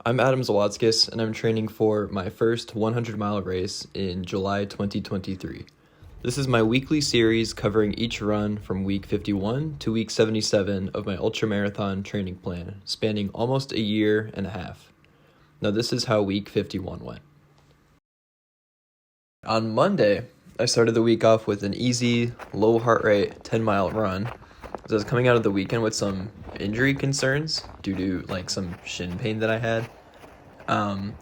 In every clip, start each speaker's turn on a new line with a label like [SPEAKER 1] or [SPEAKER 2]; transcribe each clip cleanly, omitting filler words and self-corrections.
[SPEAKER 1] I'm Adam Zawadzkis, and I'm training for my first 100-mile race in July 2023. This is my weekly series covering each run from week 51 to week 77 of my ultramarathon training plan, spanning almost a year and a half. Now this is how week 51 went. On Monday, I started the week off with an easy, low heart rate 10-mile run. So I was coming out of the weekend with some injury concerns due to some shin pain that I had.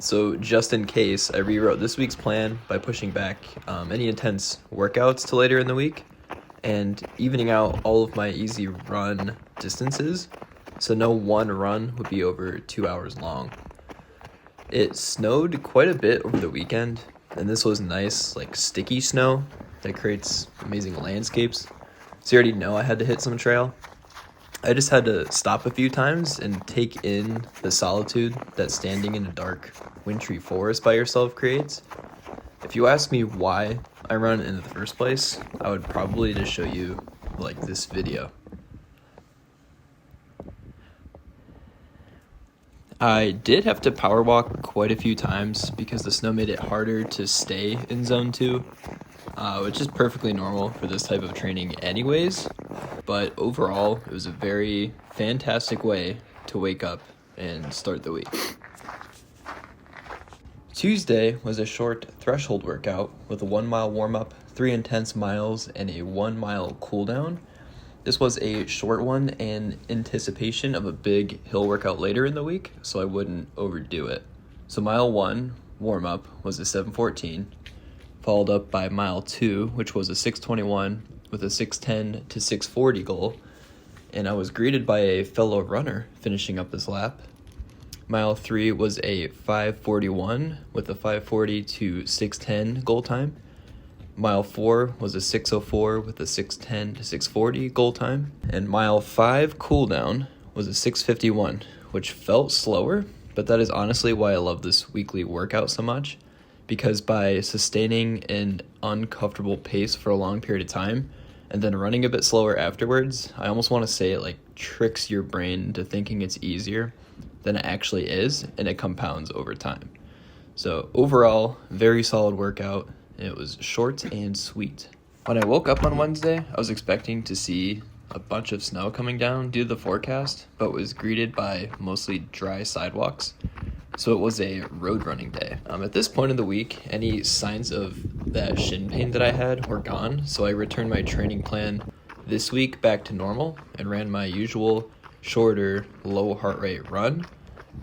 [SPEAKER 1] So just in case, I rewrote this week's plan by pushing back any intense workouts to later in the week and evening out all of my easy run distances, so no one run would be over 2 hours long. It snowed quite a bit over the weekend, and this was nice, sticky snow that creates amazing landscapes. So you already know I had to hit some trail. I just had to stop a few times and take in the solitude that standing in a dark, wintry forest by yourself creates. If you ask me why I run in the first place, I would probably just show you this video. I did have to power walk quite a few times because the snow made it harder to stay in zone 2, which is perfectly normal for this type of training anyways. But overall, it was a very fantastic way to wake up and start the week. Tuesday was a short threshold workout with a 1-mile warm-up, 3 intense miles, and a 1-mile cooldown. This was a short one in anticipation of a big hill workout later in the week, so I wouldn't overdo it. So mile 1 warm-up was a 7:14, followed up by mile 2, which was a 6:21 with a 6:10 to 6:40 goal, and I was greeted by a fellow runner finishing up this lap. Mile 3 was a 5:41 with a 5:40 to 6:10 goal time. Mile 4 was a 6:04 with a 6:10 to 6:40 goal time. And mile 5 cooldown was a 6:51, which felt slower, but that is honestly why I love this weekly workout so much, because by sustaining an uncomfortable pace for a long period of time and then running a bit slower afterwards, I almost want to say it tricks your brain into thinking it's easier than it actually is, and it compounds over time. So overall, very solid workout. It was short and sweet. When I woke up on Wednesday, I was expecting to see a bunch of snow coming down due to the forecast, but was greeted by mostly dry sidewalks. So it was a road running day. At this point in the week, any signs of that shin pain that I had were gone, so I returned my training plan this week back to normal and ran my usual shorter, low heart rate run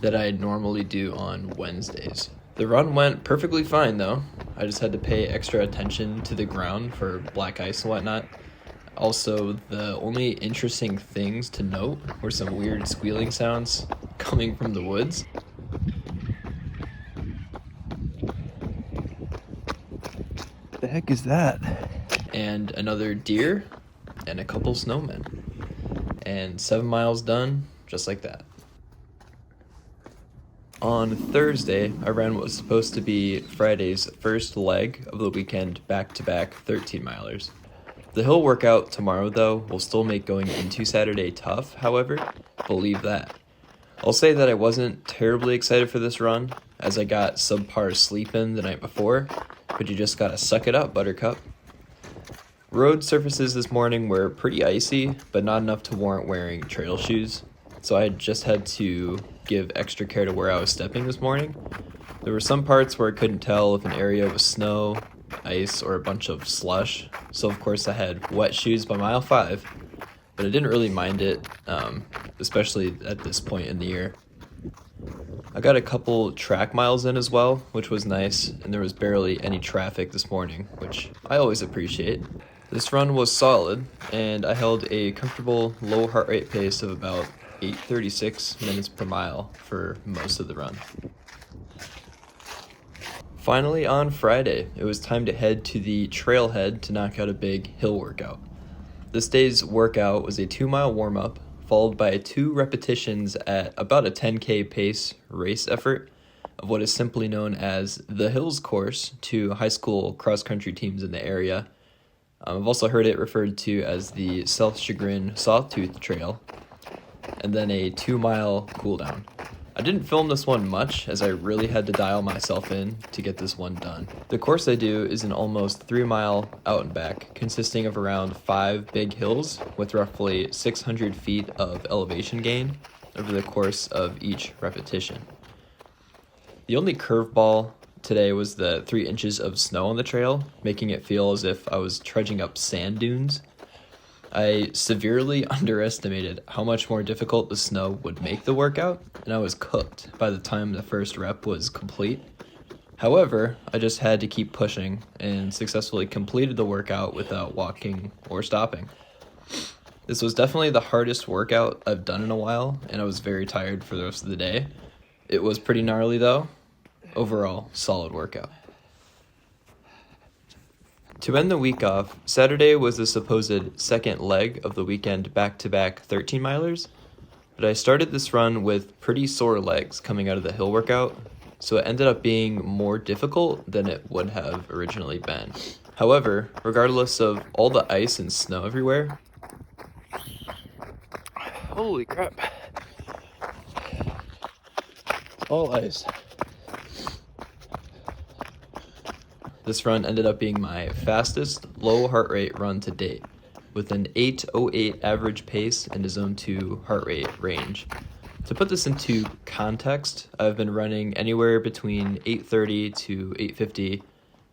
[SPEAKER 1] that I normally do on Wednesdays. The run went perfectly fine though. I just had to pay extra attention to the ground for black ice and whatnot. Also, the only interesting things to note were some weird squealing sounds coming from the woods.
[SPEAKER 2] The heck is that?
[SPEAKER 1] And another deer and a couple snowmen. And 7 miles done, just like that. On Thursday, I ran what was supposed to be Friday's first leg of the weekend back-to-back 13-milers. The hill workout tomorrow, though, will still make going into Saturday tough, however, believe that. I'll say that I wasn't terribly excited for this run, as I got subpar sleep in the night before, but you just gotta suck it up, buttercup. Road surfaces this morning were pretty icy, but not enough to warrant wearing trail shoes, so I just had to give extra care to where I was stepping this morning. There were some parts where I couldn't tell if an area was snow, ice, or a bunch of slush, so of course I had wet shoes by mile 5, but I didn't really mind it, especially at this point in the year. I got a couple track miles in as well, which was nice, and there was barely any traffic this morning, which I always appreciate. This run was solid, and I held a comfortable low heart rate pace of about 8:36 minutes per mile for most of the run. Finally, on Friday, it was time to head to the trailhead to knock out a big hill workout. This day's workout was a 2-mile warm-up, followed by 2 repetitions at about a 10K pace race effort of what is simply known as the Hills course to high school cross-country teams in the area. I've also heard it referred to as the South Chagrin Sawtooth Trail, and then a 2-mile cooldown. I didn't film this one much as I really had to dial myself in to get this one done. The course I do is an almost 3-mile out and back, consisting of around 5 big hills with roughly 600 feet of elevation gain over the course of each repetition. The only curveball today was the 3 inches of snow on the trail, making it feel as if I was trudging up sand dunes. I severely underestimated how much more difficult the snow would make the workout, and I was cooked by the time the first rep was complete. However, I just had to keep pushing and successfully completed the workout without walking or stopping. This was definitely the hardest workout I've done in a while, and I was very tired for the rest of the day. It was pretty gnarly though. Overall, solid workout. To end the week off, Saturday was the supposed second leg of the weekend back-to-back 13-milers, but I started this run with pretty sore legs coming out of the hill workout, so it ended up being more difficult than it would have originally been. However, regardless of all the ice and snow everywhere,
[SPEAKER 2] Holy crap. All ice.
[SPEAKER 1] this run ended up being my fastest low heart rate run to date, with an 8:08 average pace and a zone 2 heart rate range. To put this into context, I've been running anywhere between 8:30 to 8:50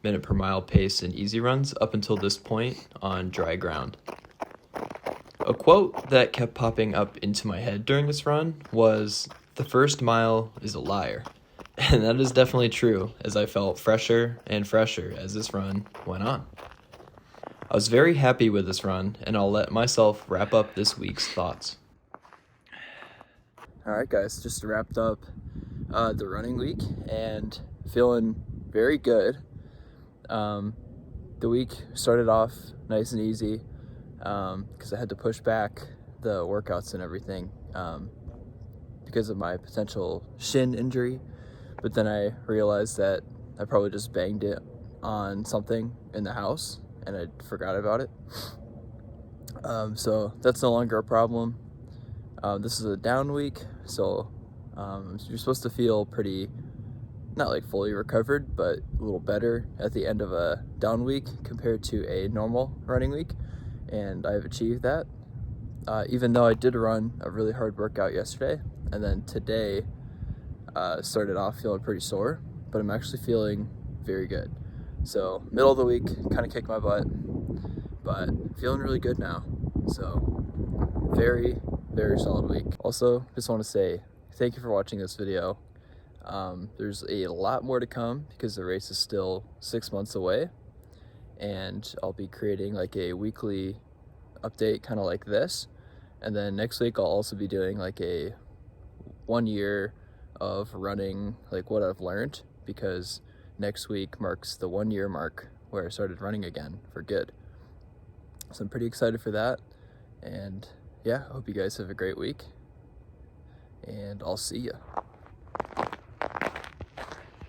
[SPEAKER 1] minute per mile pace in easy runs up until this point on dry ground. A quote that kept popping up into my head during this run was, "The first mile is a liar." And that is definitely true, as I felt fresher and fresher as this run went on. I was very happy with this run, and I'll let myself wrap up this week's thoughts. Alright guys, just wrapped up the running week and feeling very good. The week started off nice and easy because I had to push back the workouts and everything because of my potential shin injury. But then I realized that I probably just banged it on something in the house and I forgot about it. So that's no longer a problem. This is a down week, so you're supposed to feel pretty, not like fully recovered, but a little better at the end of a down week compared to a normal running week, and I've achieved that. Even though I did run a really hard workout yesterday, and then today started off feeling pretty sore, but I'm actually feeling very good. So middle of the week kind of kicked my butt, but feeling really good now. So very, very solid week. Also, just want to say thank you for watching this video. There's a lot more to come because the race is still 6 months away, and I'll be creating like a weekly update kind of like this. And then next week I'll also be doing like a 1 year of running, like what I've learned, because next week marks the 1 year mark where I started running again for good. So I'm pretty excited for that, and yeah, I hope you guys have a great week, and I'll see ya.